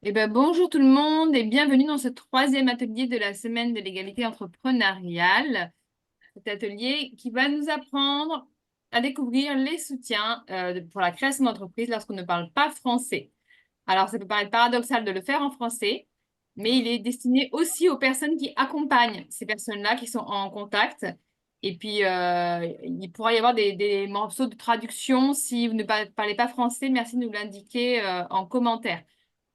Bonjour tout le monde et bienvenue dans ce troisième atelier de la semaine de l'égalité entrepreneuriale. Cet atelier qui va nous apprendre à découvrir les soutiens pour la création d'entreprise lorsqu'on ne parle pas français. Alors, ça peut paraître paradoxal de le faire en français, mais il est destiné aussi aux personnes qui accompagnent ces personnes-là qui sont en contact. Et puis, il pourra y avoir des morceaux de traduction si vous ne parlez pas français. Merci de nous l'indiquer en commentaire.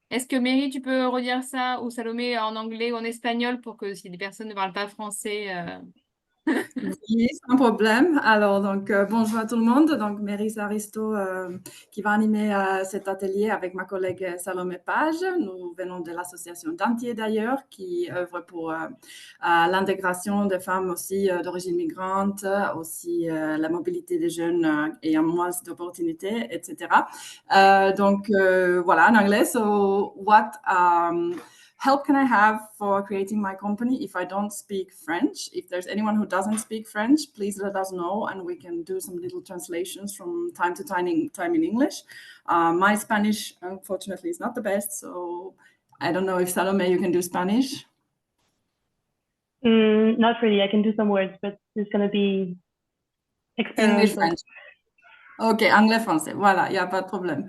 Est-ce que Mary, tu peux redire ça ou Salomé en anglais ou en espagnol pour que si des personnes ne parlent pas français. Oui, sans problème. Alors, bonjour à tout le monde. Donc, Mérisa Aristo qui va animer cet atelier avec ma collègue Salomé Page. Nous venons de l'association Dentier d'ailleurs, qui œuvre pour l'intégration des femmes aussi d'origine migrante, aussi la mobilité des jeunes ayant moins d'opportunités, etc. Voilà, en anglais. So, what help can I have for creating my company if I don't speak French? If there's anyone who doesn't speak French, please let us know and we can do some little translations from time to time in English. My Spanish, unfortunately, is not the best, so I don't know if Salome, you can do Spanish. Not really. I can do some words, but it's going to be English, experimental. French. Ok, anglais, français. Voilà, il n'y a pas de problème.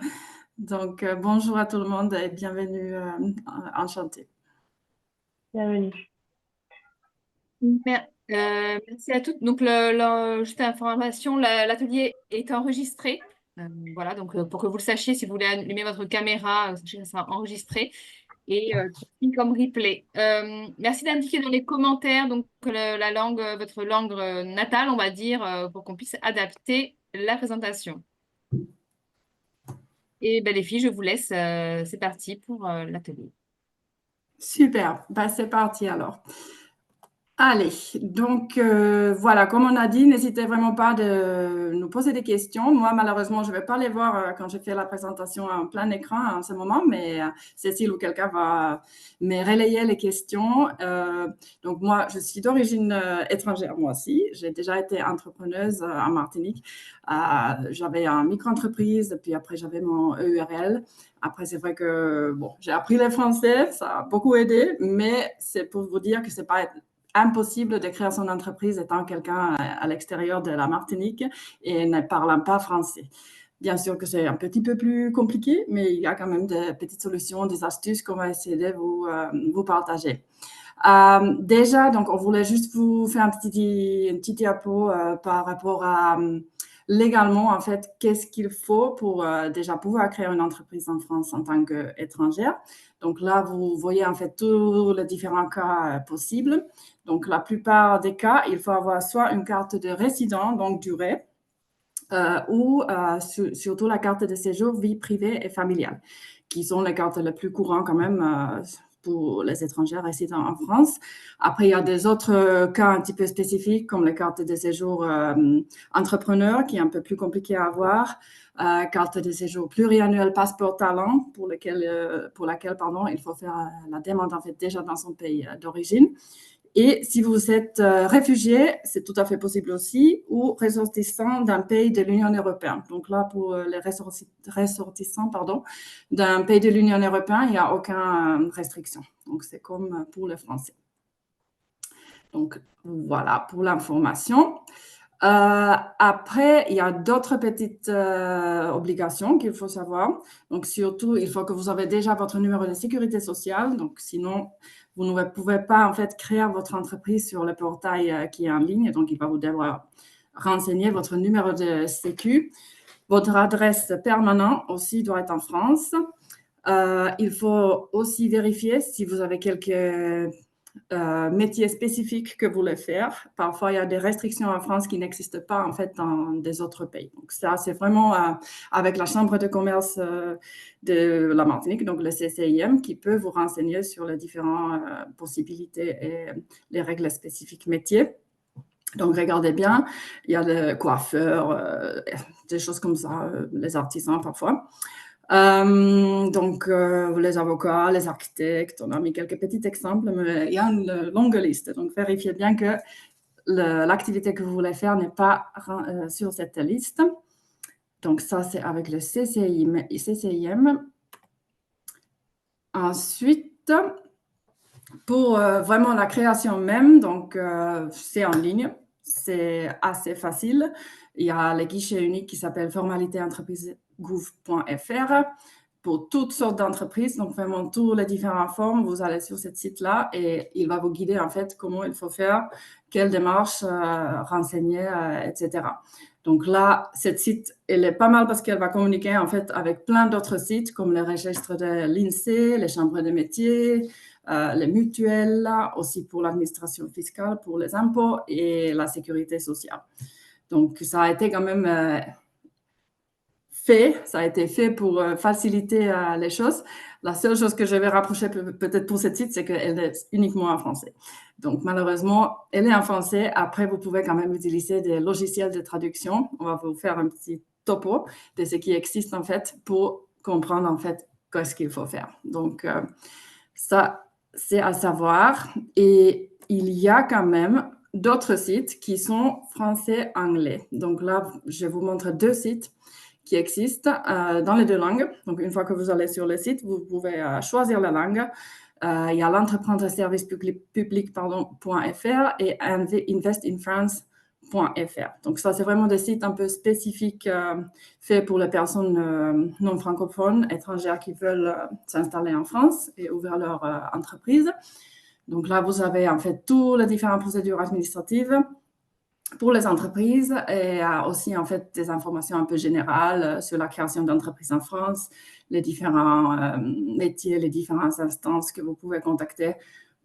Donc, bonjour à tout le monde et bienvenue, enchantée. Bienvenue. Merci à toutes. Donc, juste information, l'atelier est enregistré. Voilà, donc pour que vous le sachiez, si vous voulez allumer votre caméra, sachez que ça sera enregistré et transmis comme replay. Merci d'indiquer dans les commentaires donc la langue, votre langue natale, on va dire, pour qu'on puisse adapter la présentation. Et les filles, je vous laisse. C'est parti pour l'atelier. Super, bah, c'est parti alors. Allez, donc voilà, comme on a dit, n'hésitez vraiment pas de nous poser des questions. Moi, malheureusement, je ne vais pas les voir quand je fais la présentation en plein écran en ce moment, mais Cécile ou quelqu'un va me relayer les questions. Donc moi, je suis d'origine étrangère, moi aussi. J'ai déjà été entrepreneuse en Martinique. J'avais une micro-entreprise, puis après, j'avais mon EURL. Après, c'est vrai que bon, j'ai appris le français, ça a beaucoup aidé, mais c'est pour vous dire que c'est pas impossible de créer son entreprise étant quelqu'un à l'extérieur de la Martinique et ne parlant pas français. Bien sûr que c'est un petit peu plus compliqué, mais il y a quand même des petites solutions, des astuces qu'on va essayer de vous partager. Déjà, donc, on voulait juste vous faire un petit diapo par rapport à légalement, en fait, qu'est-ce qu'il faut pour déjà pouvoir créer une entreprise en France en tant qu'étrangère. Donc là, vous voyez en fait tous les différents cas possibles. Donc la plupart des cas, il faut avoir soit une carte de résident, donc durée, ou surtout la carte de séjour vie privée et familiale, qui sont les cartes les plus courantes quand même pour les étrangers résidant en France. Après, il y a des autres cas un petit peu spécifiques, comme les cartes de séjour entrepreneur, qui est un peu plus compliqué à avoir. Carte de séjour pluriannuelle passeport talent, pour laquelle il faut faire la demande en fait déjà dans son pays d'origine. Et si vous êtes réfugié, c'est tout à fait possible aussi, ou ressortissant d'un pays de l'Union européenne. Donc là, pour les ressortissants d'un pays de l'Union européenne, il n'y a aucune restriction. Donc c'est comme pour les Français. Donc voilà pour l'information. Après, il y a d'autres petites obligations qu'il faut savoir. Donc surtout, il faut que vous avez déjà votre numéro de sécurité sociale. Donc sinon, vous ne pouvez pas en fait créer votre entreprise sur le portail qui est en ligne. Donc, il va vous devoir renseigner votre numéro de sécu. Votre adresse permanente aussi doit être en France. Il faut aussi vérifier si vous avez quelques métiers spécifiques que vous voulez faire. Parfois, il y a des restrictions en France qui n'existent pas en fait dans des autres pays. Donc ça, c'est vraiment avec la Chambre de commerce de la Martinique, donc le CCIM, qui peut vous renseigner sur les différentes possibilités et les règles spécifiques métiers. Donc, regardez bien, il y a des coiffeurs, des choses comme ça, les artisans parfois. Les avocats, les architectes, on a mis quelques petits exemples, mais il y a une longue liste. Donc, vérifiez bien que l'activité que vous voulez faire n'est pas sur cette liste. Donc, ça, c'est avec le CCIM. Ensuite, pour vraiment la création même, donc c'est en ligne, c'est assez facile. Il y a le guichet unique qui s'appelle formalitéentreprise.gouv.fr pour toutes sortes d'entreprises, donc vraiment toutes les différentes formes. Vous allez sur ce site-là et il va vous guider en fait comment il faut faire, quelles démarches renseigner, etc. Donc là, cette site, elle est pas mal parce qu'elle va communiquer en fait avec plein d'autres sites comme le registre de l'INSEE, les chambres de métiers, les mutuelles, aussi pour l'administration fiscale, pour les impôts et la sécurité sociale. Donc, ça a été quand même ça a été fait pour faciliter les choses. La seule chose que je vais rapprocher peut-être pour cette site, c'est qu'elle est uniquement en français. Donc, malheureusement, elle est en français. Après, vous pouvez quand même utiliser des logiciels de traduction. On va vous faire un petit topo de ce qui existe, en fait, pour comprendre, en fait, qu'est-ce qu'il faut faire. Donc, ça, c'est à savoir. Et il y a quand même d'autres sites qui sont français-anglais. Donc là, je vous montre 2 sites qui existent dans les 2 langues. Donc, une fois que vous allez sur le site, vous pouvez choisir la langue. Il y a l'entreprendre-service-public.fr et investinfrance.fr. Donc, ça, c'est vraiment des sites un peu spécifiques faits pour les personnes non francophones, étrangères qui veulent s'installer en France et ouvrir leur entreprise. Donc là, vous avez en fait toutes les différentes procédures administratives pour les entreprises et aussi en fait des informations un peu générales sur la création d'entreprises en France, les différents métiers, les différentes instances que vous pouvez contacter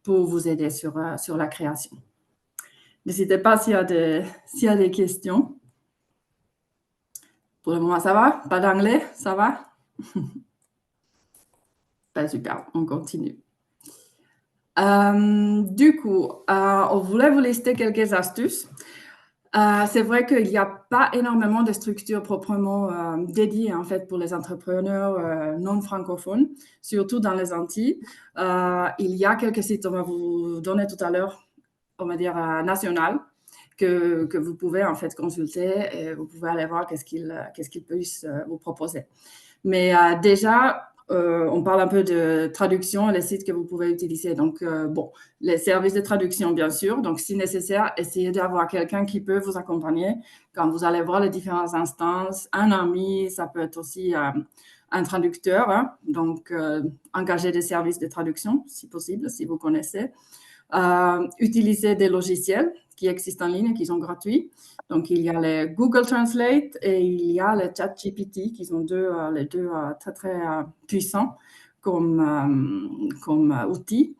pour vous aider sur la création. N'hésitez pas s'il y a des questions. Pour le moment, ça va? Pas d'anglais? Ça va? Ben, super, on continue. Du coup, on voulait vous lister quelques astuces. C'est vrai qu'il n'y a pas énormément de structures proprement dédiées en fait pour les entrepreneurs non francophones, surtout dans les Antilles. Il y a quelques sites, on va vous donner tout à l'heure, on va dire national, que vous pouvez en fait consulter et vous pouvez aller voir qu'est-ce qu'ils puissent vous proposer. Mais déjà, on parle un peu de traduction, les sites que vous pouvez utiliser. Donc, bon, les services de traduction, bien sûr. Donc, si nécessaire, essayez d'avoir quelqu'un qui peut vous accompagner quand vous allez voir les différentes instances. Un ami, ça peut être aussi un traducteur. Hein. Donc, engagez des services de traduction, si possible, si vous connaissez. Utilisez des logiciels qui existent en ligne et qui sont gratuits. Donc, il y a les Google Translate et il y a les ChatGPT qui sont les deux très, très puissants comme outils.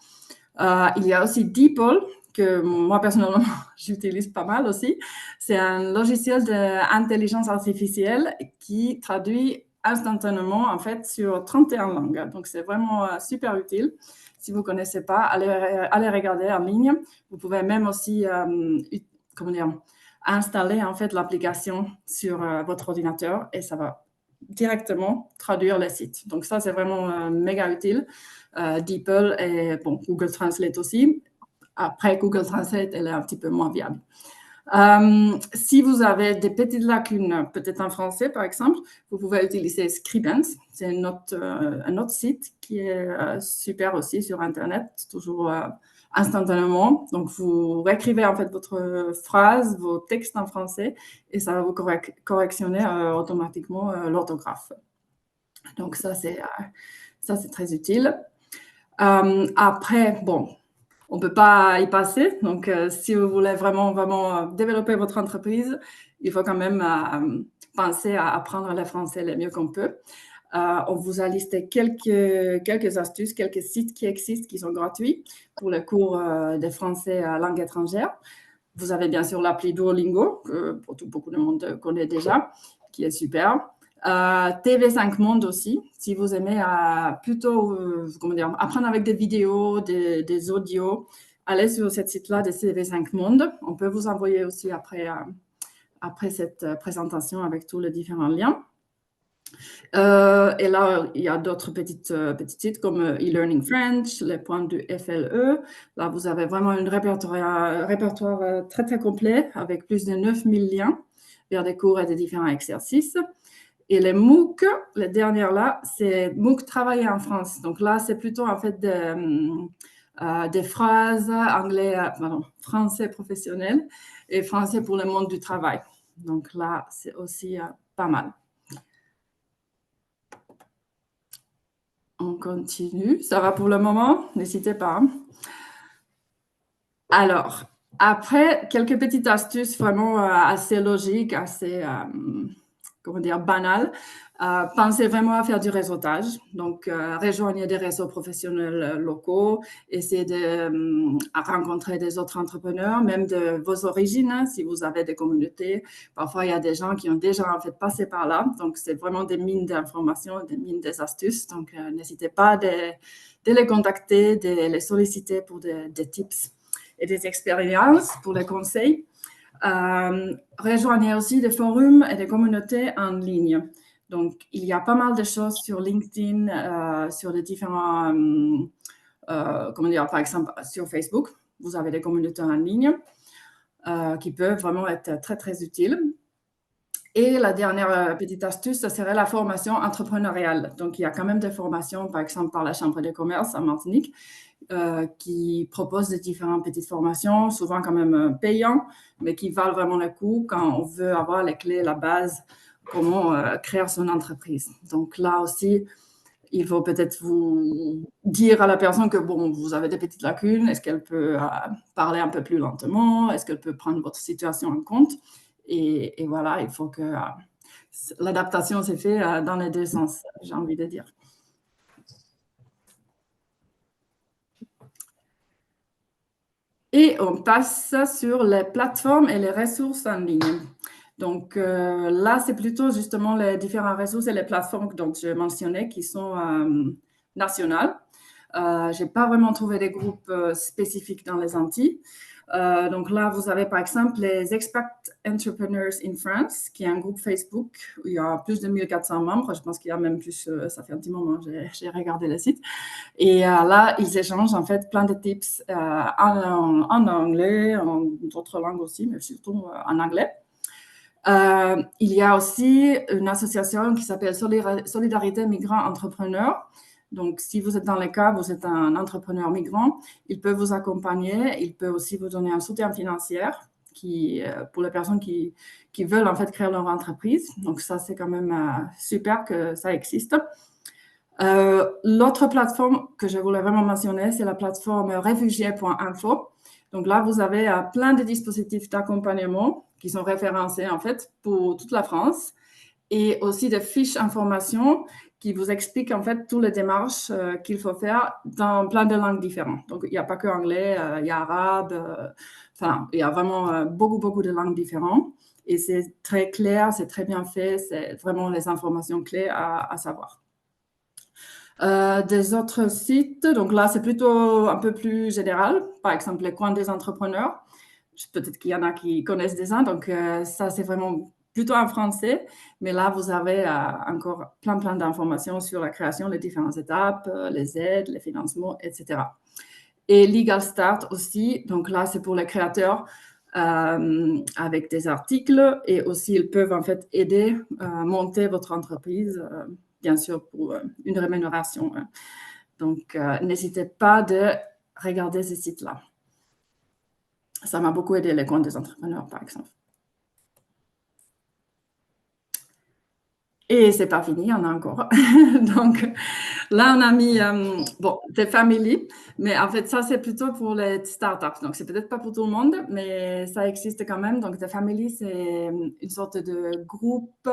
Il y a aussi DeepL que moi, personnellement, j'utilise pas mal aussi. C'est un logiciel d'intelligence artificielle qui traduit instantanément, en fait, sur 31 langues. Donc, c'est vraiment super utile. Si vous ne connaissez pas, allez regarder en ligne. Vous pouvez même aussi, installer en fait l'application sur votre ordinateur et ça va directement traduire le site. Donc ça, c'est vraiment méga utile. DeepL et bon, Google Translate aussi. Après, Google Translate, elle est un petit peu moins viable. Si vous avez des petites lacunes, peut-être en français par exemple, vous pouvez utiliser Scribent. C'est un autre site qui est super aussi sur Internet, toujours instantanément. Donc, vous réécrivez en fait votre phrase, vos textes en français et ça va vous correctionner automatiquement l'orthographe. Donc, ça, c'est très utile. Après, bon, on ne peut pas y passer. Donc, si vous voulez vraiment développer votre entreprise, il faut quand même penser à apprendre le français le mieux qu'on peut. On vous a listé quelques astuces, quelques sites qui existent, qui sont gratuits pour le cours de français langue étrangère. Vous avez bien sûr l'appli Duolingo, que beaucoup de monde connaît déjà, qui est super. TV5 Monde aussi, si vous aimez plutôt apprendre avec des vidéos, des audios, allez sur ce site-là de TV5 Monde. On peut vous envoyer aussi après cette présentation avec tous les différents liens. Et là, il y a d'autres petits sites comme e-learning French, les points du FLE. Là, vous avez vraiment un répertoire très, très complet avec plus de 9000 liens vers des cours et des différents exercices. Et les MOOC, les dernières là, c'est MOOC travailler en France. Donc là, c'est plutôt en fait des phrases français professionnel et français pour le monde du travail. Donc là, c'est aussi pas mal. On continue. Ça va pour le moment? N'hésitez pas. Alors, après, quelques petites astuces vraiment assez logiques, assez, comment dire, banales. Pensez vraiment à faire du réseautage. Donc, rejoignez des réseaux professionnels locaux. Essayez de rencontrer des autres entrepreneurs, même de vos origines, hein, si vous avez des communautés. Parfois, il y a des gens qui ont déjà en fait passé par là. Donc, c'est vraiment des mines d'informations, des mines des astuces. Donc, n'hésitez pas de les contacter, de les solliciter pour des tips et des expériences pour les conseils. Rejoignez aussi des forums et des communautés en ligne. Donc, il y a pas mal de choses sur LinkedIn, sur les différents, comment dire, par exemple, sur Facebook. Vous avez des communautés en ligne qui peuvent vraiment être très, très utiles. Et la dernière petite astuce, ce serait la formation entrepreneuriale. Donc, il y a quand même des formations, par exemple, par la Chambre de commerce à Martinique, qui propose des différentes petites formations, souvent quand même payantes, mais qui valent vraiment le coup quand on veut avoir les clés, la base, comment créer son entreprise. Donc là aussi, il faut peut-être vous dire à la personne que, bon, vous avez des petites lacunes, est-ce qu'elle peut parler un peu plus lentement, est-ce qu'elle peut prendre votre situation en compte, et voilà, il faut que l'adaptation s'est faite dans les deux sens, j'ai envie de dire. Et on passe sur les plateformes et les ressources en ligne. Donc là, c'est plutôt justement les différentes ressources et les plateformes dont je mentionnais qui sont nationales. Je n'ai pas vraiment trouvé des groupes spécifiques dans les Antilles. Donc là, vous avez par exemple les Expat Entrepreneurs in France, qui est un groupe Facebook où il y a plus de 1400 membres. Je pense qu'il y a même plus, ça fait un petit moment, j'ai regardé le site. Et là, ils échangent en fait plein de tips en anglais, en d'autres langues aussi, mais surtout en anglais. Il y a aussi une association qui s'appelle Solidarité Migrants Entrepreneurs. Donc, si vous êtes dans le cas, vous êtes un entrepreneur migrant, il peut vous accompagner, il peut aussi vous donner un soutien financier pour les personnes qui veulent en fait créer leur entreprise. Donc, ça, c'est quand même super que ça existe. L'autre plateforme que je voulais vraiment mentionner, c'est la plateforme réfugiés.info. Donc là, vous avez plein de dispositifs d'accompagnement qui sont référencés en fait pour toute la France et aussi des fiches informations qui vous expliquent en fait toutes les démarches qu'il faut faire dans plein de langues différentes. Donc, il n'y a pas que anglais, il y a arabe, enfin, il y a vraiment beaucoup de langues différentes et c'est très clair, c'est très bien fait, c'est vraiment les informations clés à savoir. Des autres sites, donc là, c'est plutôt un peu plus général. Par exemple, les coins des entrepreneurs. Peut-être qu'il y en a qui connaissent déjà. Donc, ça, c'est vraiment plutôt en français. Mais là, vous avez encore plein d'informations sur la création, les différentes étapes, les aides, les financements, etc. Et Legal Start aussi. Donc là, c'est pour les créateurs avec des articles. Et aussi, ils peuvent en fait aider à monter votre entreprise bien sûr, pour une rémunération. Donc, n'hésitez pas de regarder ces sites-là. Ça m'a beaucoup aidé, les comptes des entrepreneurs, par exemple. Et c'est pas fini, il y en a encore. Donc, là, on a mis, des family, mais en fait, ça, c'est plutôt pour les startups. Donc, c'est peut-être pas pour tout le monde, mais ça existe quand même. Donc, The Family, c'est une sorte de groupe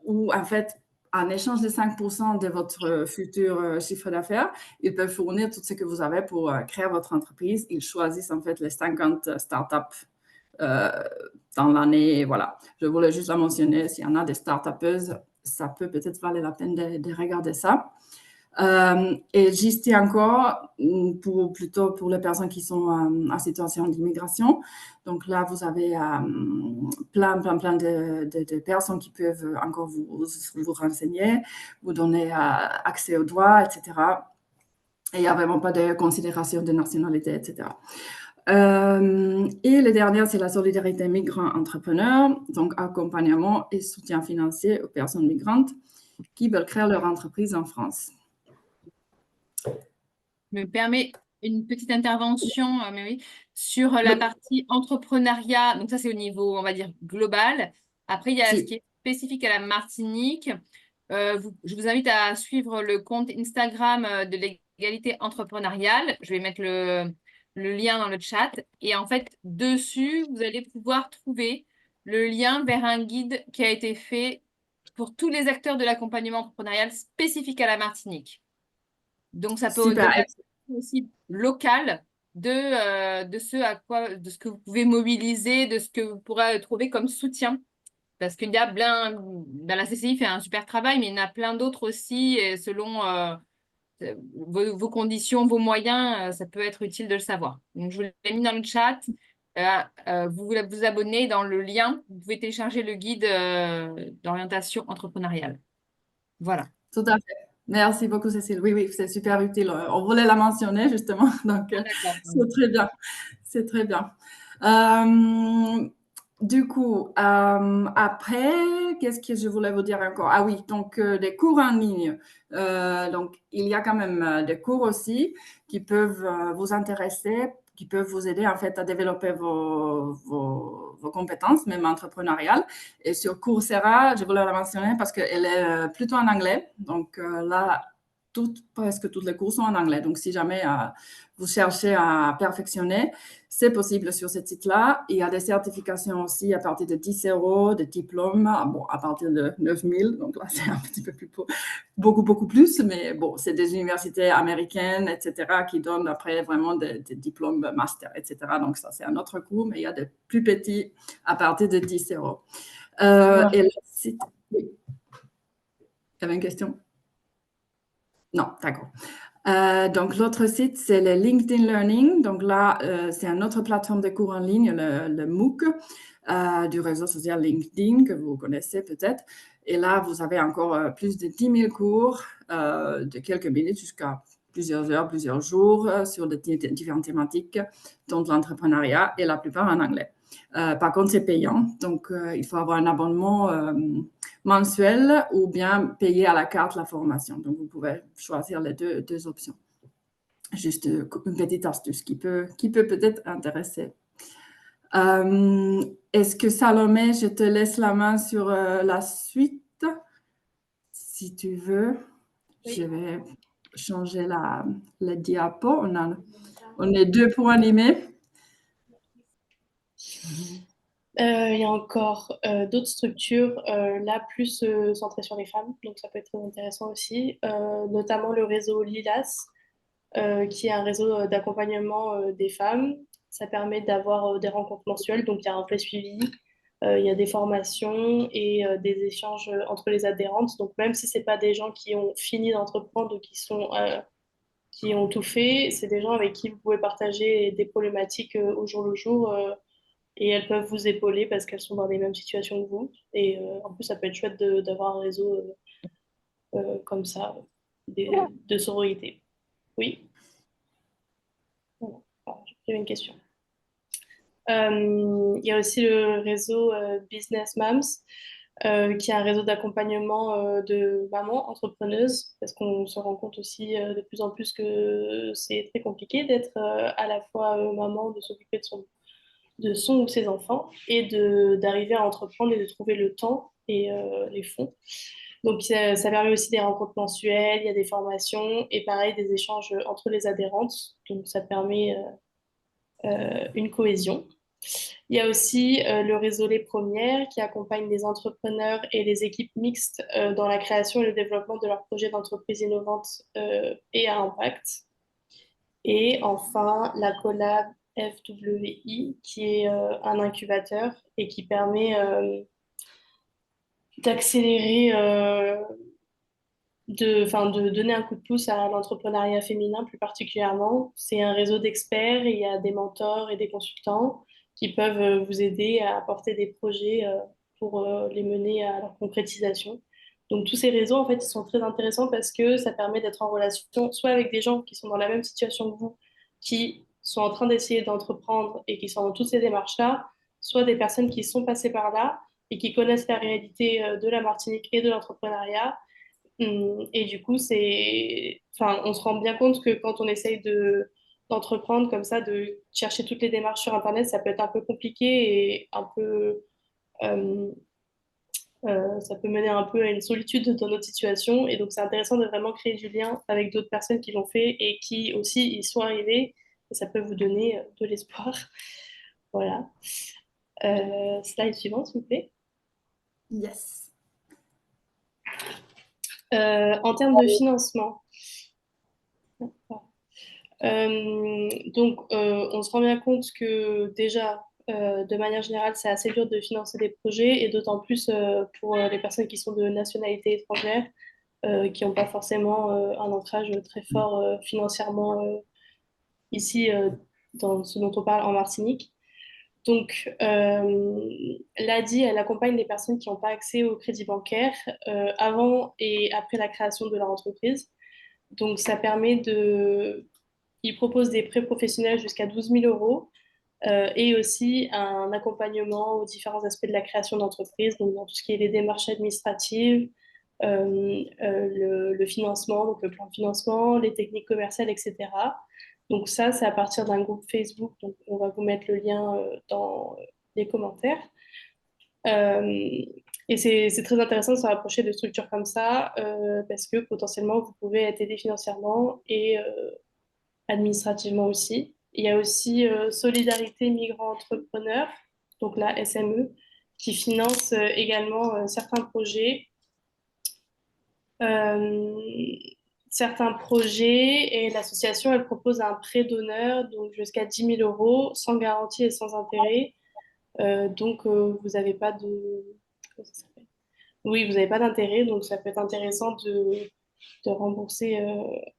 où, en fait, en échange de 5% de votre futur chiffre d'affaires, ils peuvent fournir tout ce que vous avez pour créer votre entreprise. Ils choisissent en fait les 50 startups dans l'année. Voilà. Je voulais juste la mentionner. S'il y en a des startupeuses, ça peut peut-être valoir la peine de regarder ça. Et juste encore, plutôt pour les personnes qui sont en situation d'immigration. Donc là, vous avez plein de personnes qui peuvent encore vous renseigner, vous donner accès aux droits, etc. Et il n'y a vraiment pas de considération de nationalité, etc. Et le dernier, c'est la solidarité migrants-entrepreneurs, donc accompagnement et soutien financier aux personnes migrantes qui veulent créer leur entreprise en France. Je me permets une petite intervention, mais oui, sur la Oui. partie entrepreneuriat. Donc ça, c'est au niveau, on va dire, global. Après, il y a ce Si. qui est spécifique à la Martinique. Je vous invite à suivre le compte Instagram de l'égalité entrepreneuriale. Je vais mettre le lien dans le chat. Et en fait, dessus, vous allez pouvoir trouver le lien vers un guide qui a été fait pour tous les acteurs de l'accompagnement entrepreneurial spécifique à la Martinique. Donc, ça peut Super. donner un aussi local de ce que vous pouvez mobiliser, de ce que vous pourrez trouver comme soutien. Parce qu'il y a la CCI fait un super travail, mais il y en a plein d'autres aussi, et selon vos conditions, vos moyens, ça peut être utile de le savoir. Donc, je vous l'ai mis dans le chat. Vous vous abonnez dans le lien. Vous pouvez télécharger le guide d'orientation entrepreneuriale. Voilà. Tout à fait. Merci beaucoup, Cécile. Oui, oui, c'est super utile. On voulait la mentionner, justement. Donc, D'accord. c'est très bien. C'est très bien. Du coup, après, qu'est-ce que je voulais vous dire encore? Ah oui, donc des cours en ligne. Donc, il y a quand même des cours aussi qui peuvent vous intéresser, qui peuvent vous aider en fait à développer vos compétences, même entrepreneuriales. Et sur Coursera, je voulais la mentionner parce qu'elle est plutôt en anglais. Donc là, presque toutes les cours sont en anglais. Donc si jamais vous cherchez à perfectionner, c'est possible sur ce site-là. Il y a des certifications aussi à partir de 10 euros, des diplômes, bon, à partir de 9 000. Donc là, c'est un petit peu plus, beaucoup, beaucoup plus. Mais bon, c'est des universités américaines, etc., qui donnent après vraiment des diplômes master, etc. Donc ça, c'est un autre cours, mais il y a des plus petits à partir de 10 euros. Et le site... Oui. Il y avait une question? Non, d'accord. Donc, l'autre site, c'est le LinkedIn Learning. Donc là, c'est une autre plateforme de cours en ligne, le MOOC, du réseau social LinkedIn, que vous connaissez peut-être. Et là, vous avez encore plus de 10 000 cours de quelques minutes jusqu'à plusieurs heures, plusieurs jours sur de différentes thématiques, dont l'entrepreneuriat et la plupart en anglais. Par contre, c'est payant. Donc, il faut avoir un abonnement mensuel ou bien payer à la carte la formation. Donc, vous pouvez choisir les deux options. Juste une petite astuce qui peut peut-être intéresser. Est-ce que Salomé, je te laisse la main sur la suite? Si tu veux, Oui. je vais changer la diapo. On est deux pour animer. Il y a encore d'autres structures, là plus centrées sur les femmes, donc ça peut être très intéressant aussi, notamment le réseau Lilas, qui est un réseau d'accompagnement des femmes. Ça permet d'avoir des rencontres mensuelles, donc il y a un vrai suivi, il y a des formations et des échanges entre les adhérentes. Donc même si ce n'est pas des gens qui ont fini d'entreprendre ou qui ont tout fait, c'est des gens avec qui vous pouvez partager des problématiques au jour le jour. Et elles peuvent vous épauler parce qu'elles sont dans les mêmes situations que vous. Et en plus, ça peut être chouette d'avoir un réseau comme ça, de sororité. Oui. Voilà. J'avais une question. Il y a aussi le réseau Business Moms, qui est un réseau d'accompagnement de mamans entrepreneuses, parce qu'on se rend compte aussi de plus en plus que c'est très compliqué d'être à la fois maman, de s'occuper de son ou ses enfants, et d'arriver à entreprendre et de trouver le temps et les fonds. Donc, ça permet aussi des rencontres mensuelles, il y a des formations et pareil, des échanges entre les adhérentes. Donc, ça permet une cohésion. Il y a aussi le réseau Les Premières qui accompagne les entrepreneurs et les équipes mixtes dans la création et le développement de leurs projets d'entreprise innovantes et à impact. Et enfin, la collab FWI qui est un incubateur et qui permet d'accélérer, de donner un coup de pouce à l'entrepreneuriat féminin plus particulièrement. C'est un réseau d'experts et il y a des mentors et des consultants qui peuvent vous aider à apporter des projets pour les mener à leur concrétisation. Donc tous ces réseaux, en fait, ils sont très intéressants parce que ça permet d'être en relation soit avec des gens qui sont dans la même situation que vous, qui sont en train d'essayer d'entreprendre et qui sont dans toutes ces démarches-là, soit des personnes qui sont passées par là et qui connaissent la réalité de la Martinique et de l'entrepreneuriat. Et du coup, enfin, on se rend bien compte que quand on essaye d'entreprendre comme ça, de chercher toutes les démarches sur Internet, ça peut être un peu compliqué et un peu, euh, ça peut mener un peu à une solitude dans notre situation. Et donc, c'est intéressant de vraiment créer du lien avec d'autres personnes qui l'ont fait et qui aussi y sont arrivées. Et ça peut vous donner de l'espoir. Voilà. Slide suivante, s'il vous plaît. Yes. En termes de financement, on se rend bien compte que déjà, de manière générale, c'est assez dur de financer des projets et d'autant plus pour les personnes qui sont de nationalité étrangère, qui n'ont pas forcément un ancrage très fort financièrement ici dans ce dont on parle en Martinique. Donc, l'ADI, elle accompagne les personnes qui n'ont pas accès au crédit bancaire avant et après la création de leur entreprise. Donc, ça permet de... Il propose des prêts professionnels jusqu'à 12 000 euros et aussi un accompagnement aux différents aspects de la création d'entreprise, donc dans tout ce qui est les démarches administratives, le financement, donc le plan de financement, les techniques commerciales, etc. Donc ça, c'est à partir d'un groupe Facebook, donc on va vous mettre le lien dans les commentaires. Et c'est très intéressant de se rapprocher de structures comme ça parce que potentiellement, vous pouvez être aidé financièrement et administrativement aussi. Il y a aussi Solidarité Migrants Entrepreneurs, donc la SME, qui finance également euh, certains projets et l'association, elle propose un prêt d'honneur, donc jusqu'à 10 000 euros, sans garantie et sans intérêt. Vous n'avez pas de... comment ça s'appelle. Oui, vous n'avez pas d'intérêt, donc ça peut être intéressant de rembourser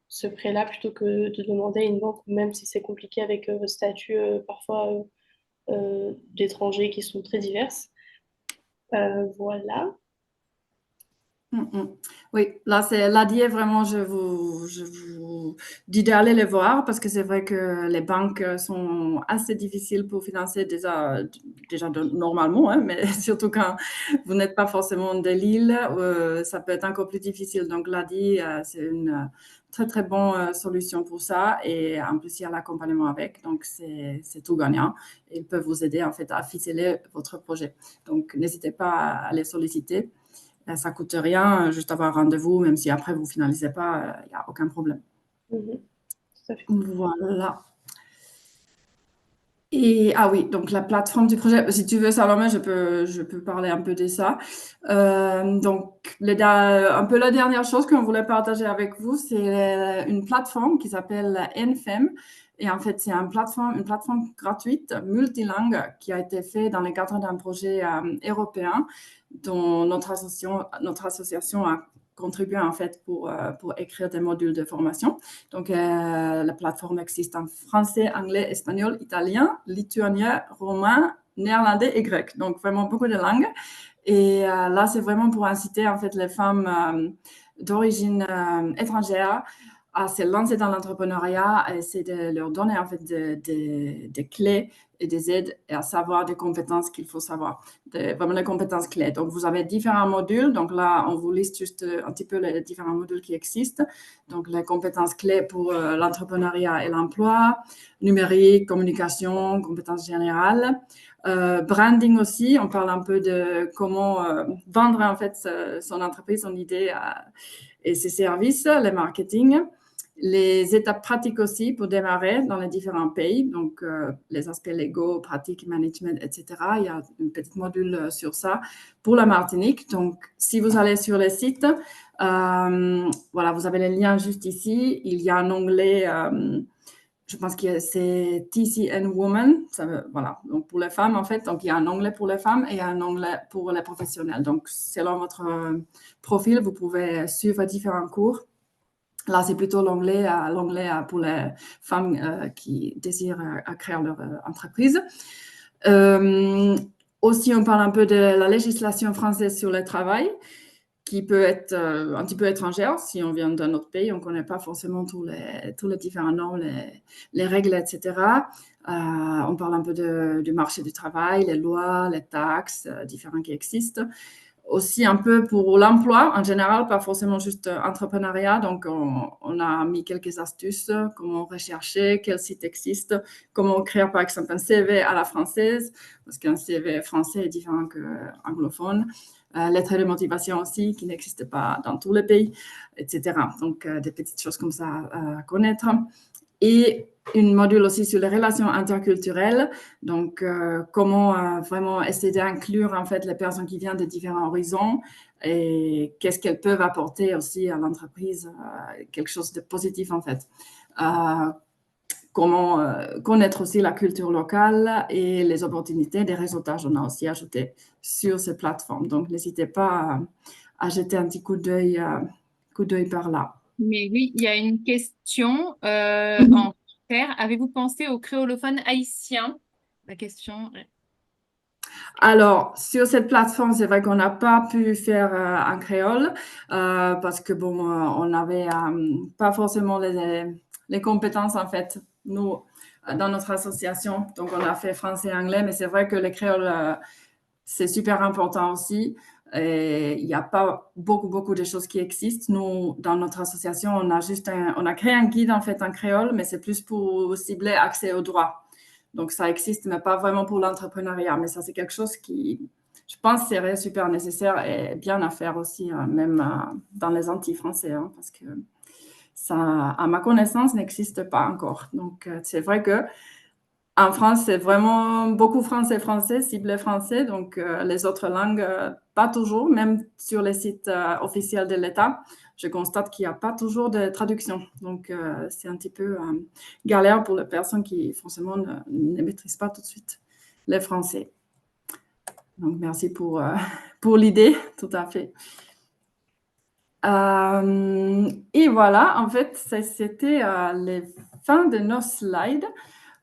ce prêt-là plutôt que de demander à une banque, même si c'est compliqué avec le statut parfois d'étrangers qui sont très diverses. Voilà. Oui, là, c'est l'ADIE, vraiment, je vous dis d'aller les voir parce que c'est vrai que les banques sont assez difficiles pour financer déjà normalement, hein, mais surtout quand vous n'êtes pas forcément de l'île, ça peut être encore plus difficile. Donc, l'ADIE, c'est une très, très bonne solution pour ça. Et en plus, il y a l'accompagnement avec. Donc, c'est tout gagnant. Ils peuvent vous aider, en fait, à ficeler votre projet. Donc, n'hésitez pas à les solliciter. Ça ne coûte rien, juste avoir un rendez-vous, même si après vous ne finalisez pas, il n'y a aucun problème. Tout à fait. Voilà. Et ah oui, donc la plateforme du projet, si tu veux, Salomé, je peux parler un peu de ça. Donc, un peu la dernière chose qu'on voulait partager avec vous, c'est une plateforme qui s'appelle NFEM. Et en fait, c'est une plateforme gratuite, multilingue, qui a été faite dans le cadre d'un projet européen dont notre association a contribué en fait pour écrire des modules de formation. Donc, la plateforme existe en français, anglais, espagnol, italien, lituanien, romain, néerlandais et grec. Donc, vraiment beaucoup de langues. Et là, c'est vraiment pour inciter en fait les femmes d'origine étrangère à se lancer dans l'entrepreneuriat et c'est de leur donner en fait des clés et des aides et à savoir des compétences qu'il faut savoir, vraiment les compétences clés. Donc, vous avez différents modules. Donc là, on vous liste juste un petit peu les différents modules qui existent. Donc, les compétences clés pour l'entrepreneuriat et l'emploi, numérique, communication, compétences générales. Branding aussi, on parle un peu de comment vendre en fait son entreprise, son idée et ses services, le marketing. Les étapes pratiques aussi pour démarrer dans les différents pays, donc les aspects légaux, pratiques, management, etc. Il y a un petit module sur ça pour la Martinique. Donc, si vous allez sur le site, voilà, vous avez les liens juste ici. Il y a un onglet, je pense que c'est TCN Women, voilà, donc pour les femmes en fait. Donc, il y a un onglet pour les femmes et un onglet pour les professionnels. Donc, selon votre profil, vous pouvez suivre différents cours. Là, c'est plutôt l'onglet pour les femmes qui désirent créer leur entreprise. Aussi, on parle un peu de la législation française sur le travail. qui peut être un petit peu étrangère. Si on vient d'un autre pays, on ne connaît pas forcément tous les différents normes, les règles, etc. On parle un peu du marché du travail, les lois, les taxes différents qui existent. Aussi un peu pour l'emploi en général, pas forcément juste entrepreneuriat. Donc, on a mis quelques astuces, comment rechercher, quel site existe, comment créer par exemple un CV à la française, parce qu'un CV français est différent qu'anglophone. Lettre de motivation aussi, qui n'existe pas dans tous les pays, etc. Donc, des petites choses comme ça à connaître. Et une module aussi sur les relations interculturelles, donc comment vraiment essayer d'inclure en fait les personnes qui viennent de différents horizons et qu'est-ce qu'elles peuvent apporter aussi à l'entreprise, quelque chose de positif en fait. Comment connaître aussi la culture locale et les opportunités des réseautages, on a aussi ajouté sur ces plateformes. Donc, n'hésitez pas à jeter un petit coup d'œil par là. Mais oui, il y a une question en clair. Avez-vous pensé aux créolophones haïtiens? La question. Alors, sur cette plateforme, c'est vrai qu'on n'a pas pu faire en créole parce que, bon, on n'avait pas forcément les compétences, en fait, nous, dans notre association. Donc, on a fait français et anglais, mais c'est vrai que le créole, c'est super important aussi. Et il n'y a pas beaucoup de choses qui existent. Nous, dans notre association, on a créé un guide, en fait, en créole, mais c'est plus pour cibler accès aux droits. Donc, ça existe, mais pas vraiment pour l'entrepreneuriat. Mais ça, c'est quelque chose qui, je pense, serait super nécessaire et bien à faire aussi, même dans les Antilles français, hein, parce que ça, à ma connaissance, n'existe pas encore. Donc, c'est vrai que en France, c'est vraiment beaucoup français, ciblé français. Donc, les autres langues, pas toujours, même sur les sites officiels de l'État. Je constate qu'il n'y a pas toujours de traduction. Donc, c'est un petit peu galère pour les personnes qui, forcément, ne maîtrisent pas tout de suite le français. Donc, merci pour l'idée, tout à fait. Et voilà, en fait, c'était les fins de nos slides.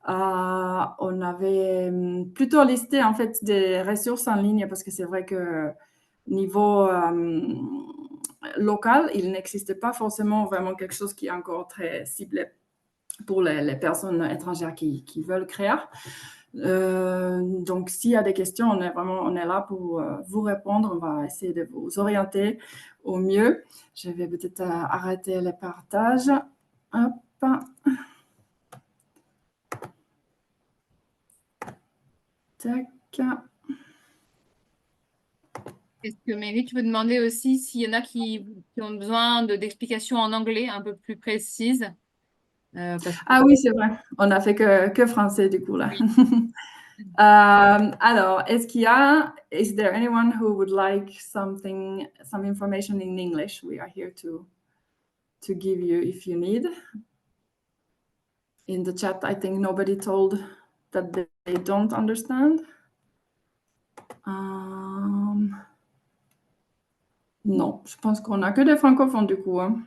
On avait plutôt listé en fait des ressources en ligne parce que c'est vrai que niveau local, il n'existe pas forcément vraiment quelque chose qui est encore très ciblé pour les personnes étrangères qui veulent créer. Donc, s'il y a des questions, on est là pour vous répondre. On va essayer de vous orienter au mieux. Je vais peut-être arrêter les partages. Hop. Tac. Est-ce que Mary, tu peux demander aussi s'il y en a qui ont besoin d'explications en anglais un peu plus précises? Parce que Ah oui, c'est vrai. On n'a fait que français du coup là. oui. Alors, is there anyone who would like some information in English? We are here to give you if you need. In the chat, I think nobody told that they don't understand. Non, je pense qu'on n'a que des francophones du coup. Hein.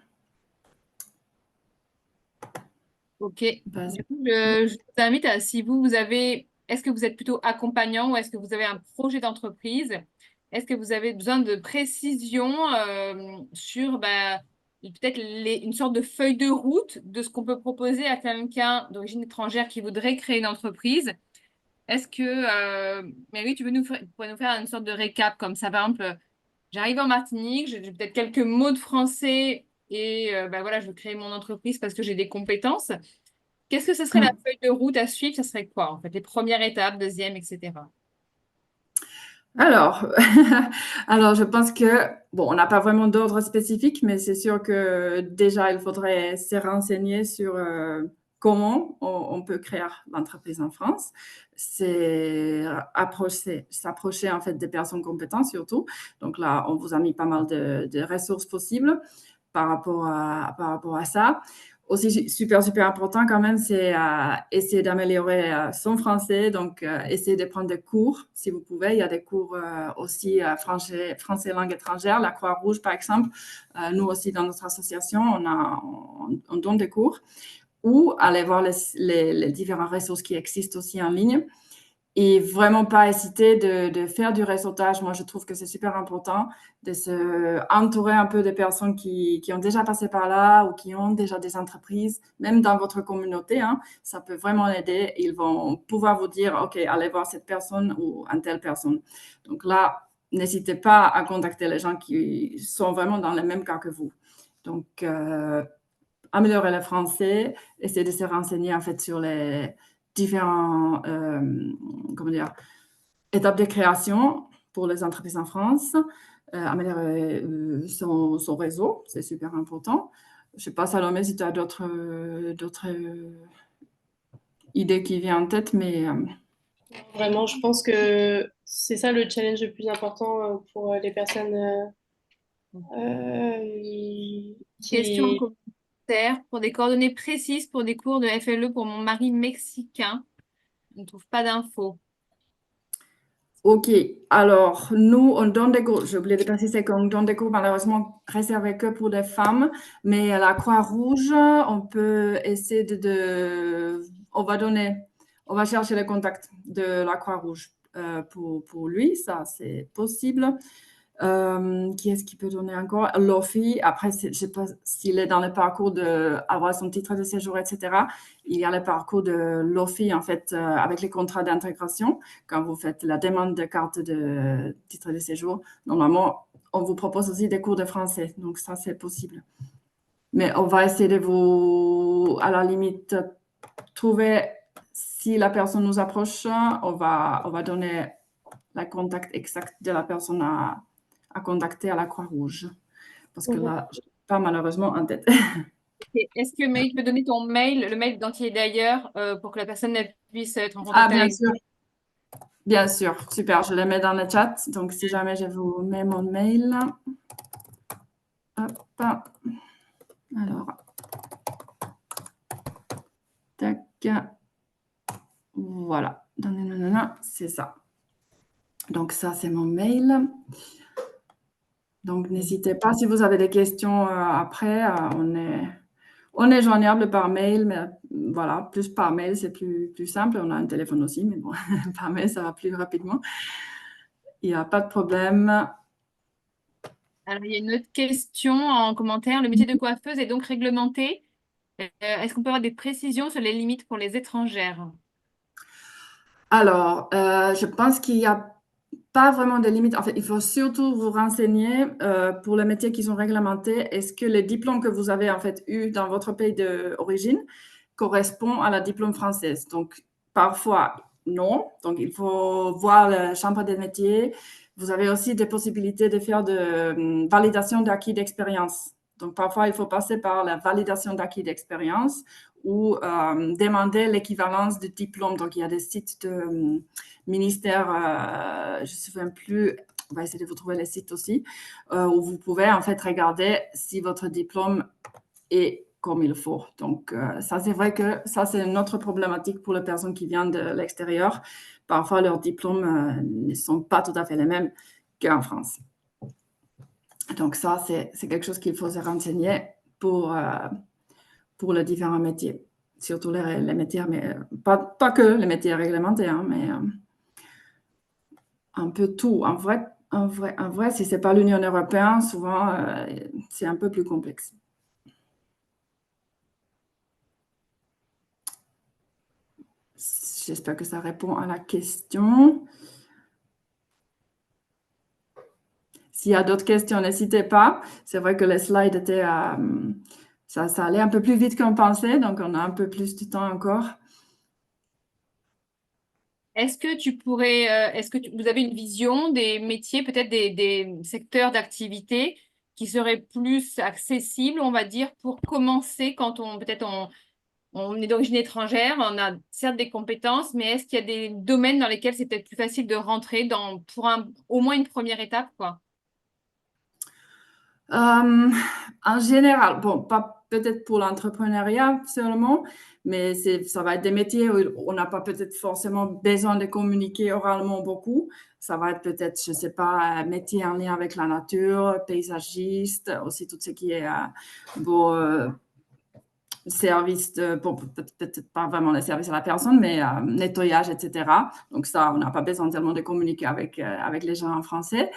Ok. Du coup, je vous invite à, si vous avez, est-ce que vous êtes plutôt accompagnant ou est-ce que vous avez un projet d'entreprise? Est-ce que vous avez besoin de précision sur peut-être une sorte de feuille de route de ce qu'on peut proposer à quelqu'un d'origine étrangère qui voudrait créer une entreprise? Est-ce que, Mary, pourrais nous faire une sorte de récap comme ça, par exemple, j'arrive en Martinique, j'ai peut-être quelques mots de français et voilà, je veux créer mon entreprise parce que j'ai des compétences. Qu'est-ce que ce serait la feuille de route à suivre? Ça serait quoi, en fait, les premières étapes, deuxième, etc. Alors, je pense que, bon, on n'a pas vraiment d'ordre spécifique, mais c'est sûr que déjà, il faudrait se renseigner sur comment on peut créer l'entreprise en France. C'est s'approcher en fait des personnes compétentes surtout. Donc là, on vous a mis pas mal de ressources possibles par rapport à ça. Aussi, super important quand même, c'est essayer d'améliorer son français. Donc, essayer de prendre des cours si vous pouvez. Il y a des cours aussi français langue étrangère, la Croix-Rouge par exemple. Nous aussi, dans notre association, on donne des cours ou aller voir les différentes ressources qui existent aussi en ligne. Et vraiment pas hésiter de faire du réseautage. Moi, je trouve que c'est super important de se entourer un peu des personnes qui ont déjà passé par là ou qui ont déjà des entreprises, même dans votre communauté. Hein, ça peut vraiment aider. Ils vont pouvoir vous dire, OK, allez voir cette personne ou une telle personne. Donc là, n'hésitez pas à contacter les gens qui sont vraiment dans le même cas que vous. Donc, améliorer le français, essayer de se renseigner en fait sur les différents comment dire, étapes de création pour les entreprises en France, améliorer son réseau, c'est super important. Je ne sais pas, Salomé, si tu as d'autres idées qui viennent en tête, mais Vraiment, je pense que c'est ça le challenge le plus important pour les personnes Question en qui... commentaire. Pour des coordonnées précises pour des cours de FLE pour mon mari mexicain. On ne trouve pas d'infos. OK. Alors, nous, on donne des cours. J'ai oublié de préciser qu'on donne des cours malheureusement réservés que pour des femmes. Mais à la Croix-Rouge, on peut essayer on va chercher le contact de la Croix-Rouge pour lui. Ça, c'est possible. Qui est-ce qui peut donner encore? L'OFI, après, je ne sais pas s'il est dans le parcours d'avoir son titre de séjour, etc. Il y a le parcours de l'OFI, en fait, avec les contrats d'intégration. Quand vous faites la demande de carte de titre de séjour, normalement, on vous propose aussi des cours de français. Donc, ça, c'est possible. Mais on va essayer de vous, à la limite, trouver, si la personne nous approche, on va donner le contact exact de la personne à contacter à la Croix-Rouge. Parce que là, je n'ai pas malheureusement en tête. Est-ce que Maï, tu peux donner ton mail, le mail d'identité d'ailleurs, pour que la personne elle puisse être en Ah, contact bien avec sûr. Bien sûr. Super. Je le mets dans le chat. Donc, si jamais je vous mets mon mail. Hop. Alors. Tac. Voilà. C'est ça. Donc, ça, c'est mon mail. Donc, n'hésitez pas. Si vous avez des questions après, on est joignable par mail, mais voilà, plus par mail, c'est plus simple. On a un téléphone aussi, mais bon, par mail, ça va plus rapidement. Il n'y a pas de problème. Alors, il y a une autre question en commentaire. Le métier de coiffeuse est donc réglementé. Est-ce qu'on peut avoir des précisions sur les limites pour les étrangères? Alors, je pense qu'il n'y a pas vraiment de limite. En fait, il faut surtout vous renseigner pour les métiers qui sont réglementés. Est-ce que les diplômes que vous avez en fait eu dans votre pays d'origine correspondent à la diplôme française? Donc, parfois, non. Donc, il faut voir la chambre des métiers. Vous avez aussi des possibilités de faire de validation d'acquis d'expérience. Donc, parfois, il faut passer par la validation d'acquis d'expérience ou demander l'équivalence du diplôme. Donc, il y a des sites de ministère, je ne me souviens plus, on va essayer de vous trouver les sites aussi, où vous pouvez en fait regarder si votre diplôme est comme il faut. Donc, ça, c'est vrai que ça, c'est une autre problématique pour les personnes qui viennent de l'extérieur. Parfois, leurs diplômes ne sont pas tout à fait les mêmes qu'en France. Donc, ça, c'est quelque chose qu'il faut se renseigner pour les différents métiers. Surtout les métiers, mais pas que les métiers réglementés, hein, mais un peu tout. En vrai, si ce n'est pas l'Union européenne, souvent, c'est un peu plus complexe. J'espère que ça répond à la question. S'il y a d'autres questions, n'hésitez pas. C'est vrai que les slides étaient... ça allait un peu plus vite qu'on pensait, donc on a un peu plus de temps encore. Est-ce que tu pourrais, est-ce que vous avez une vision des métiers, peut-être des secteurs d'activité qui seraient plus accessibles, on va dire, pour commencer quand on est d'origine étrangère, on a certes des compétences, mais est-ce qu'il y a des domaines dans lesquels c'est peut-être plus facile de rentrer pour au moins une première étape, quoi? En général, bon, pas peut-être pour l'entrepreneuriat seulement, mais ça va être des métiers où on n'a pas peut-être forcément besoin de communiquer oralement beaucoup. Ça va être peut-être, je ne sais pas, un métier en lien avec la nature, paysagiste, aussi tout ce qui est services, peut-être pas vraiment les services à la personne, mais nettoyage, etc. Donc ça, on n'a pas besoin tellement de communiquer avec les gens en français.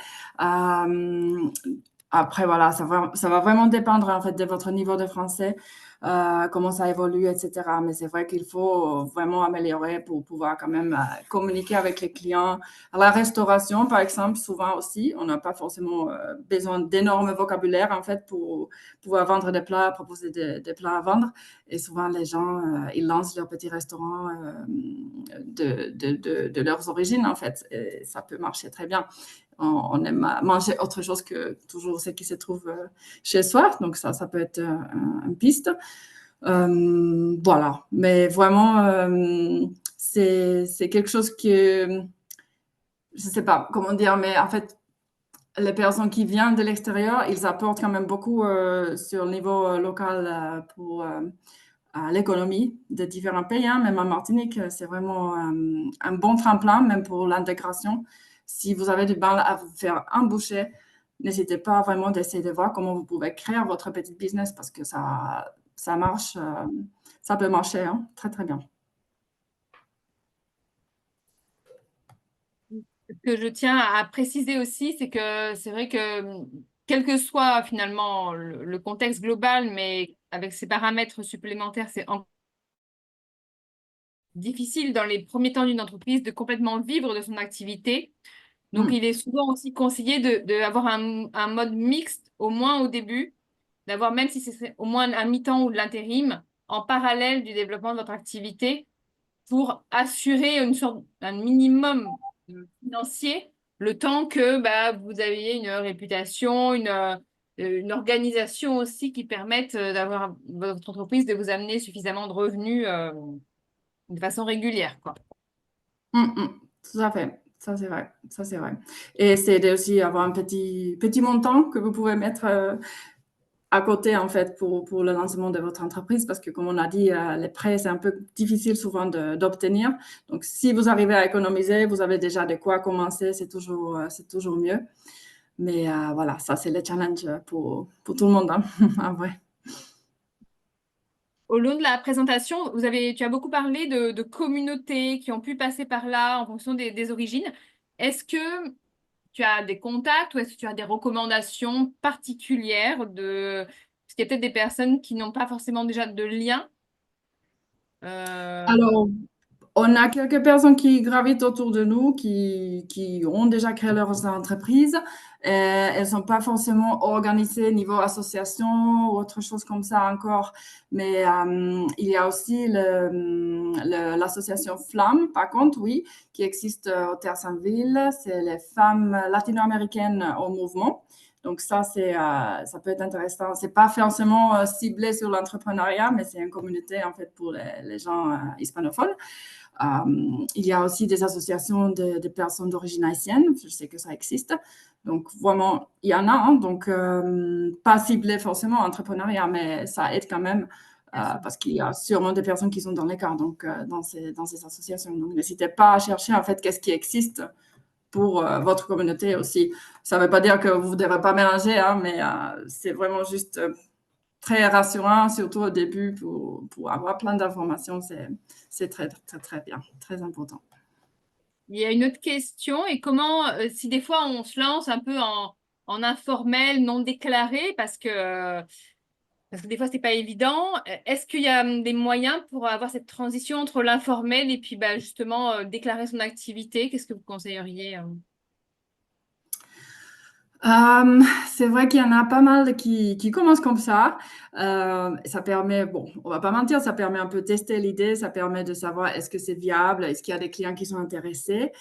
Après, voilà, ça va vraiment dépendre en fait de votre niveau de français, comment ça évolue, etc. Mais c'est vrai qu'il faut vraiment améliorer pour pouvoir quand même communiquer avec les clients. À la restauration, par exemple, souvent aussi, on n'a pas forcément besoin d'énormes vocabulaire en fait pour pouvoir vendre des plats, proposer des plats à vendre. Et souvent, les gens, ils lancent leur petit restaurant de leurs origines en fait. Et ça peut marcher très bien. On aime manger autre chose que toujours ce qui se trouve chez soi. Donc, ça peut être une piste. Voilà. Mais vraiment, c'est quelque chose que, je ne sais pas comment dire, mais en fait, les personnes qui viennent de l'extérieur, ils apportent quand même beaucoup sur le niveau local pour l'économie de différents pays. Hein. Même en Martinique, c'est vraiment un bon tremplin, même pour l'intégration. Si vous avez du mal à vous faire embaucher, n'hésitez pas vraiment d'essayer de voir comment vous pouvez créer votre petit business parce que ça marche, ça peut marcher hein, très, très bien. Ce que je tiens à préciser aussi, c'est que c'est vrai que quel que soit finalement le contexte global, mais avec ces paramètres supplémentaires, c'est difficile dans les premiers temps d'une entreprise de complètement vivre de son activité. Donc, il est souvent aussi conseillé d'avoir un mode mixte, au moins au début, d'avoir, même si c'est au moins un mi-temps ou de l'intérim, en parallèle du développement de votre activité, pour assurer un minimum financier, le temps que vous ayez une réputation, une organisation aussi qui permette d'avoir votre entreprise de vous amener suffisamment de revenus de façon régulière, quoi. Tout à fait. Ça, c'est vrai. Ça, c'est vrai. Et c'est aussi avoir un petit montant que vous pouvez mettre à côté, en fait, pour le lancement de votre entreprise, parce que, comme on a dit, les prêts, c'est un peu difficile souvent d'obtenir. Donc, si vous arrivez à économiser, vous avez déjà de quoi commencer, c'est toujours mieux. Mais voilà, ça, c'est le challenge pour tout le monde, hein, en vrai. Au long de la présentation, tu as beaucoup parlé de communautés qui ont pu passer par là en fonction des origines. Est-ce que tu as des contacts ou est-ce que tu as des recommandations particulières parce qu'il y a peut-être des personnes qui n'ont pas forcément déjà de lien. Alors, on a quelques personnes qui gravitent autour de nous, qui ont déjà créé leurs entreprises. Elles ne sont pas forcément organisées niveau association ou autre chose comme ça encore. Mais il y a aussi l'association Flamme, par contre, oui, qui existe au Terre-Saint-Ville. C'est les femmes latino-américaines au mouvement. Donc ça peut être intéressant. C'est pas forcément ciblé sur l'entrepreneuriat, mais c'est une communauté en fait pour les gens hispanophones. Il y a aussi des associations de personnes d'origine haïtienne. Je sais que ça existe. Donc, vraiment, il y en a. Hein, donc, pas ciblé forcément entrepreneuriat, mais ça aide quand même parce qu'il y a sûrement des personnes qui sont dans l'écart dans ces associations. Donc, n'hésitez pas à chercher en fait qu'est-ce qui existe pour votre communauté aussi. Ça ne veut pas dire que vous ne devez pas mélanger, hein, mais c'est vraiment juste très rassurant, surtout au début, pour avoir plein d'informations. C'est très, très, très bien, très important. Il y a une autre question, et comment, si des fois on se lance un peu en informel, non déclaré, parce que des fois, c'est pas évident. Est-ce qu'il y a des moyens pour avoir cette transition entre l'informel et puis justement déclarer son activité? Qu'est-ce que vous conseilleriez? C'est vrai qu'il y en a pas mal qui commencent comme ça. Ça permet, bon, on va pas mentir, ça permet un peu de tester l'idée, ça permet de savoir est-ce que c'est viable, est-ce qu'il y a des clients qui sont intéressés.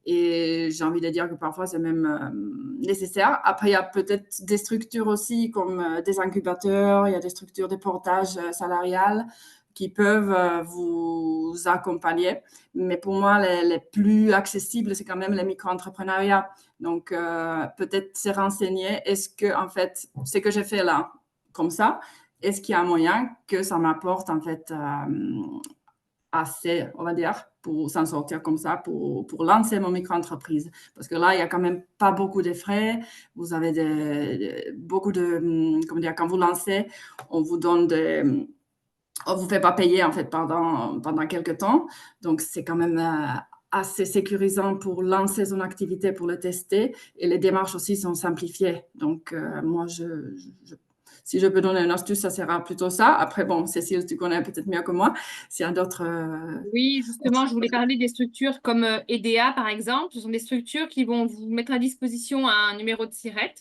Et j'ai envie de dire que parfois c'est même nécessaire. Après, il y a peut-être des structures aussi comme des incubateurs, il y a des structures de portage salarial qui peuvent vous accompagner. Mais pour moi, les plus accessibles, c'est quand même les micro-entrepreneuriats. Donc, peut-être se renseigner, est-ce que, en fait, ce que j'ai fait là, comme ça, est-ce qu'il y a un moyen que ça m'apporte, en fait, assez, on va dire, pour s'en sortir comme ça, pour lancer mon micro-entreprise. Parce que là, il n'y a quand même pas beaucoup de frais. Vous avez beaucoup de, comment dire, quand vous lancez, on vous donne on ne vous fait pas payer en fait pendant quelques temps. Donc, c'est quand même assez sécurisant pour lancer son activité, pour le tester. Et les démarches aussi sont simplifiées. Donc, moi, si je peux donner une astuce, ça sera plutôt ça. Après, bon, Cécile, tu connais peut-être mieux que moi. S'il y a d'autres... Oui, justement, je voulais parler des structures comme EDA, par exemple. Ce sont des structures qui vont vous mettre à disposition un numéro de SIRET.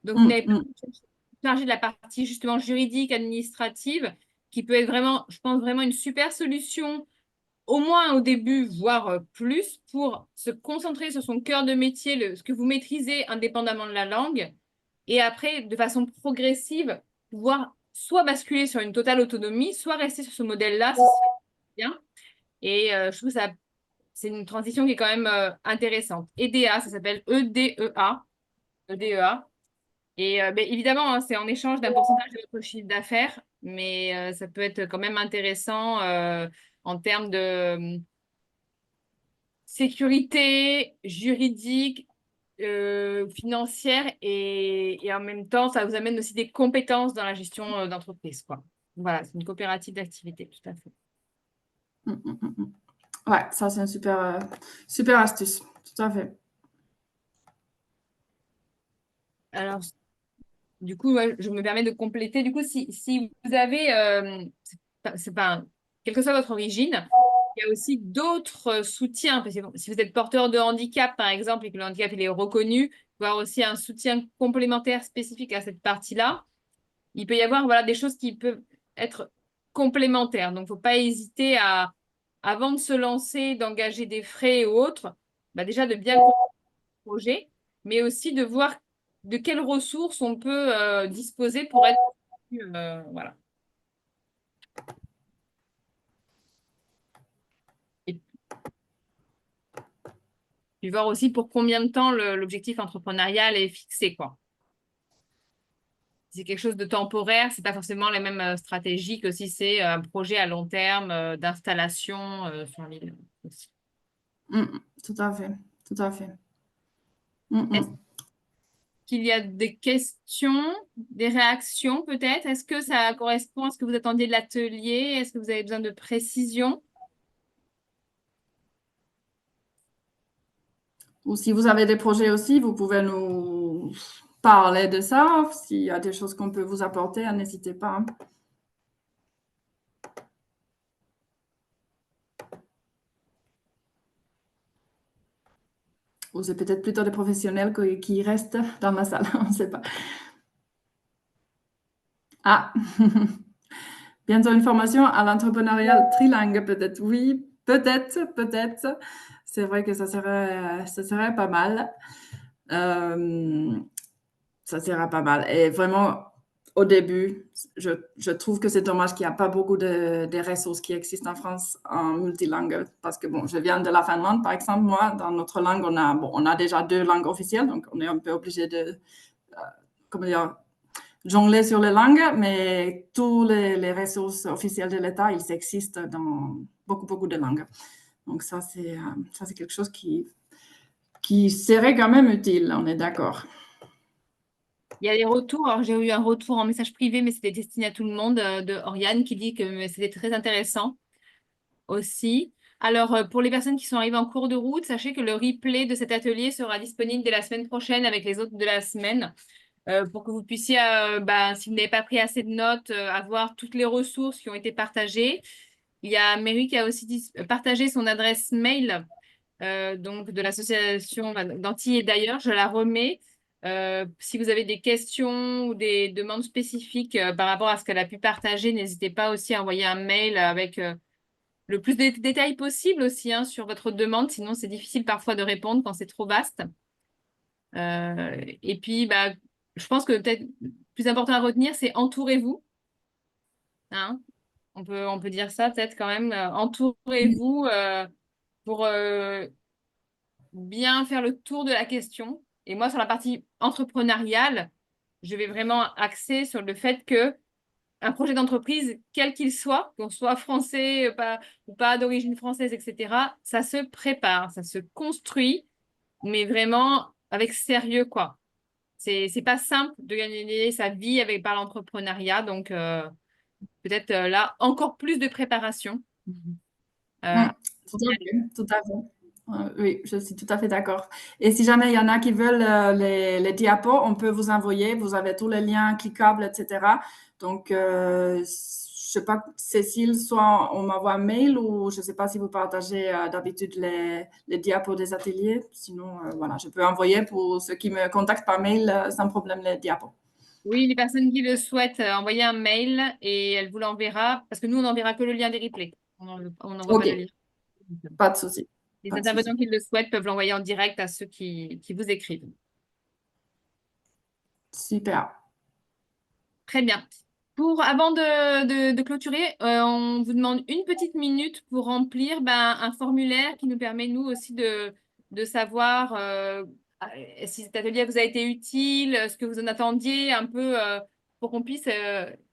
Donc, vous n'avez pas à vous charger de la partie justement juridique, administrative, qui peut être vraiment, je pense, vraiment une super solution, au moins au début, voire plus, pour se concentrer sur son cœur de métier, ce que vous maîtrisez indépendamment de la langue, et après, de façon progressive, pouvoir soit basculer sur une totale autonomie, soit rester sur ce modèle-là, si c'est bien. Et je trouve que c'est une transition qui est quand même intéressante. EDA, ça s'appelle EDEA. EDEA. Et ben, évidemment, hein, c'est en échange d'un pourcentage de votre chiffre d'affaires, mais ça peut être quand même intéressant en termes de sécurité juridique, financière, et en même temps, ça vous amène aussi des compétences dans la gestion d'entreprise, quoi. Voilà, c'est une coopérative d'activité, tout à fait. Ouais, ça, c'est une super astuce. Tout à fait. Alors, du coup, ouais, je me permets de compléter. Du coup, si vous avez, c'est pas, quelle que soit votre origine, il y a aussi d'autres soutiens. Parce que bon, si vous êtes porteur de handicap, par exemple, et que le handicap il est reconnu, il peut y avoir aussi un soutien complémentaire spécifique à cette partie-là. Il peut y avoir voilà, des choses qui peuvent être complémentaires. Donc, il ne faut pas hésiter avant de se lancer, d'engager des frais ou autres, bah, déjà de bien comprendre le projet, mais aussi de voir de quelles ressources on peut disposer pour être voilà. Et puis voir aussi pour combien de temps l'objectif entrepreneurial est fixé, quoi. Si c'est quelque chose de temporaire, c'est pas forcément les mêmes stratégies que si c'est un projet à long terme d'installation sur l'île aussi. Tout à fait. Tout à fait. Est-ce qu'il y a des questions, des réactions peut-être? Est-ce que ça correspond à ce que vous attendiez de l'atelier? Est-ce que vous avez besoin de précision? Ou si vous avez des projets aussi, vous pouvez nous parler de ça. S'il y a des choses qu'on peut vous apporter, n'hésitez pas. Ou c'est peut-être plutôt des professionnels qui restent dans la salle, on ne sait pas. Ah, bientôt une formation à l'entrepreneuriat trilingue, peut-être. Oui, peut-être. C'est vrai que ça serait pas mal. Ça serait pas mal. Et vraiment, au début, je trouve que c'est dommage qu'il n'y a pas beaucoup de ressources qui existent en France en multilingue. Parce que, bon, je viens de la Finlande, par exemple. Moi, dans notre langue, on a déjà 2 langues officielles, donc on est un peu obligé de, comment dire, jongler sur les langues, mais tous les ressources officielles de l'État, ils existent dans beaucoup de langues. Donc ça, c'est quelque chose qui serait quand même utile, on est d'accord. Il y a des retours. Alors, j'ai eu un retour en message privé, mais c'était destiné à tout le monde, de Oriane qui dit que c'était très intéressant aussi. Alors, pour les personnes qui sont arrivées en cours de route, sachez que le replay de cet atelier sera disponible dès la semaine prochaine avec les autres de la semaine. Pour que vous puissiez, si vous n'avez pas pris assez de notes, avoir toutes les ressources qui ont été partagées. Il y a Mary qui a aussi partagé son adresse mail donc de l'association d'Antilles et d'ailleurs. Je la remets. Si vous avez des questions ou des demandes spécifiques par rapport à ce qu'elle a pu partager, n'hésitez pas aussi à envoyer un mail avec le plus de détails possible aussi sur votre demande. Sinon, c'est difficile parfois de répondre quand c'est trop vaste. Et puis, je pense que peut-être le plus important à retenir, c'est entourez-vous. Hein. On peut dire ça peut-être quand même. Entourez-vous pour bien faire le tour de la question. Et moi, sur la partie entrepreneuriale, je vais vraiment axer sur le fait que un projet d'entreprise, quel qu'il soit, qu'on soit français ou pas d'origine française, etc., ça se prépare, ça se construit, mais vraiment avec sérieux, quoi. C'est pas simple de gagner sa vie par l'entrepreneuriat, donc peut-être là, encore plus de préparation. Mm. Pour Tout y à aller. fait, tout à fait. Oui, je suis tout à fait d'accord. Et si jamais il y en a qui veulent les diapos, on peut vous envoyer. Vous avez tous les liens cliquables, etc. Donc, je sais pas, Cécile, soit on m'envoie un mail ou je ne sais pas si vous partagez d'habitude les diapos des ateliers. Sinon, voilà, je peux envoyer pour ceux qui me contactent par mail sans problème les diapos. Oui, les personnes qui le souhaitent, envoyer un mail et elle vous l'enverra, parce que nous, on n'enverra que le lien des replays. On n'envoie pas OK, le lien. pas de souci, Les pas de souci. intervenants qui le souhaitent peuvent l'envoyer en direct à ceux qui vous écrivent. Super. Très bien. Avant de clôturer, on vous demande une petite minute pour remplir un formulaire qui nous permet, nous aussi, de savoir si cet atelier vous a été utile, ce que vous en attendiez, un peu pour qu'on puisse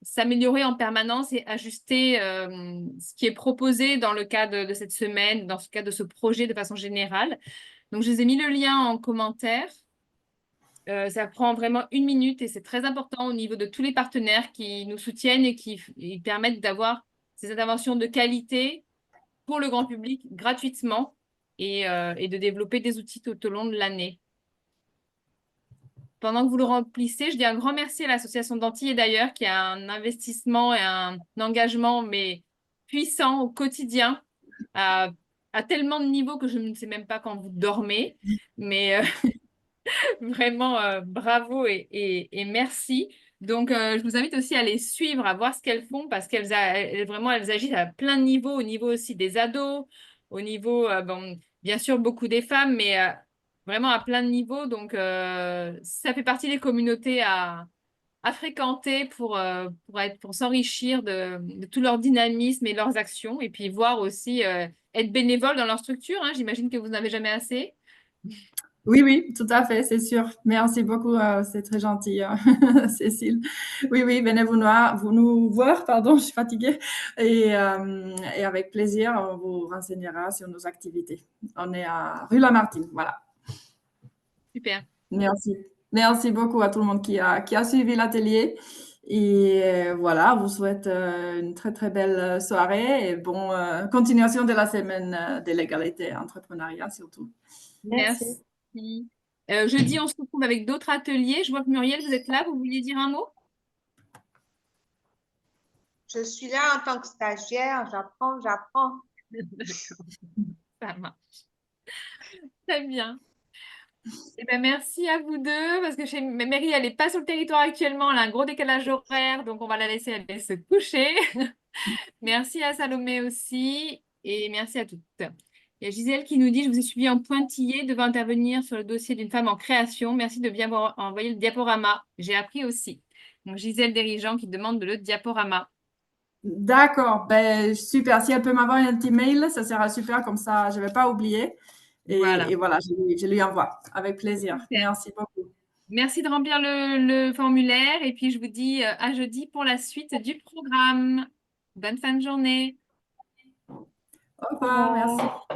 s'améliorer en permanence et ajuster ce qui est proposé dans le cadre de cette semaine, dans ce cadre de ce projet de façon générale. Donc, je vous ai mis le lien en commentaire. Ça prend vraiment une minute et c'est très important au niveau de tous les partenaires qui nous soutiennent et qui permettent d'avoir ces interventions de qualité pour le grand public gratuitement et de développer des outils tout au long de l'année. Pendant que vous le remplissez, je dis un grand merci à l'association d'Antilles et d'ailleurs qui a un investissement et un engagement mais puissant au quotidien à tellement de niveaux que je ne sais même pas quand vous dormez. Mais vraiment, bravo et merci. Donc, je vous invite aussi à les suivre, à voir ce qu'elles font parce vraiment, elles agissent à plein de niveaux, au niveau aussi des ados, au niveau, bon, bien sûr, beaucoup des femmes, mais vraiment à plein de niveaux. Donc, ça fait partie des communautés à fréquenter pour s'enrichir de tout leur dynamisme et leurs actions et puis voir aussi être bénévole dans leur structure, hein. J'imagine que vous n'avez jamais assez. Oui, oui, tout à fait, c'est sûr. Merci beaucoup, c'est très gentil, Cécile. Oui, oui, venez vous nous voir, pardon, je suis fatiguée. Et avec plaisir, on vous renseignera sur nos activités. On est à rue Lamartine, voilà. Super. Merci. Merci beaucoup à tout le monde qui a suivi l'atelier. Et voilà, on vous souhaite une très, très belle soirée et bon continuation de la semaine de l'égalité et entrepreneuriat surtout. Merci. Merci. Jeudi, on se retrouve avec d'autres ateliers. Je vois que Muriel, vous êtes là. Vous vouliez dire un mot? Je suis là en tant que stagiaire, j'apprends. D'accord. Ça marche. Très bien. Eh ben, merci à vous deux parce que chez Mary, elle n'est pas sur le territoire actuellement. Elle a un gros décalage horaire, donc on va la laisser aller se coucher. Merci à Salomé aussi et merci à toutes. Il y a Gisèle qui nous dit, je vous ai suivi en pointillé, devant intervenir sur le dossier d'une femme en création. Merci de bien avoir envoyé le diaporama. J'ai appris aussi. Donc Gisèle Dirigeant qui demande le diaporama. D'accord, ben, super. Si elle peut m'avoir un petit mail, ça sera super, comme ça je ne vais pas oublier. Voilà. Et voilà, je lui envoie avec plaisir. Super. Merci beaucoup. Merci de remplir le formulaire et puis je vous dis à jeudi pour la suite du programme. Bonne fin de journée. Au Au revoir, revoir. merci.